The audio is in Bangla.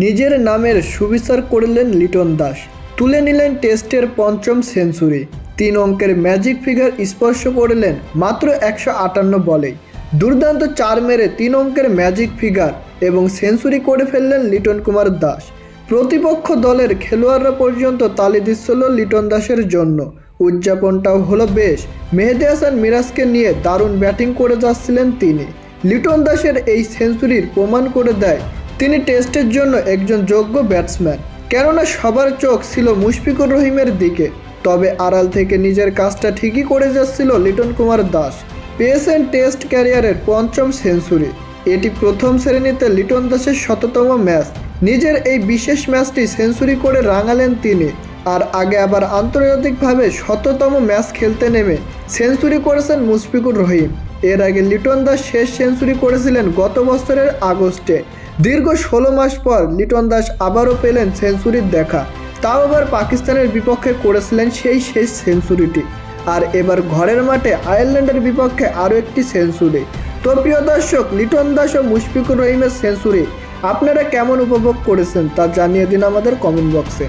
নিজের নামের সুবিচার করলেন লিটন দাস, তুলে নিলেন টেস্টের পঞ্চম সেঞ্চুরি। 3 অঙ্কের ম্যাজিক ফিগার স্পর্শ করলেন মাত্র 158 বলেই। দুর্দান্ত 4 মেরে 3 অঙ্কের ম্যাজিক ফিগার এবং সেঞ্চুরি করে ফেললেন লিটন কুমার দাস। প্রতিপক্ষ দলের খেলোয়াড়রা পর্যন্ত তালি দিচ্ছিল লিটন দাসের জন্য। উদযাপনটাও হলো বেশ। মেহেদী হাসান মিরাজকে নিয়ে দারুণ ব্যাটিং করে যাচ্ছিলেন তিনি। লিটন দাসের এই সেঞ্চুরির প্রমাণ করে দেয় তিনি টেস্টের জন্য একজন যোগ্য ব্যাটসম্যান। কেননা সবার চোখ ছিল মুশফিকুর রহিমের দিকে, তবে আড়াল থেকে নিজের কাজটা ঠিকই করে যাচ্ছিল লিটন কুমার দাস। পেয়েছেন টেস্ট ক্যারিয়ারের পঞ্চম সেঞ্চুরি। এটি প্রথম শ্রেণীতে লিটন দাসের শততম ম্যাচ। নিজের এই বিশেষ ম্যাচটি সেঞ্চুরি করে রাঙালেন তিনি। আর আগে আবার আন্তর্জাতিকভাবে 100তম ম্যাচ খেলতে নেমে সেঞ্চুরি করেছেন মুশফিকুর রহিম। এর আগে লিটন দাস শেষ সেঞ্চুরি করেছিলেন গত বছরের আগস্টে। দীর্ঘ 16 মাস পর লিটন দাস আবারও পেলেন সেঞ্চুরির দেখা, তাও আবার পাকিস্তানের বিপক্ষে করেছিলেন সেই শেষ সেঞ্চুরিটি। আর এবার ঘরের মাঠে আয়ারল্যান্ডের বিপক্ষে আরও একটি সেঞ্চুরি। তো প্রিয় দর্শক, লিটন দাস ও মুশফিকুর রহিমের সেঞ্চুরি আপনারা কেমন উপভোগ করেছেন তা জানিয়ে দিন আমাদের কমেন্ট বক্সে।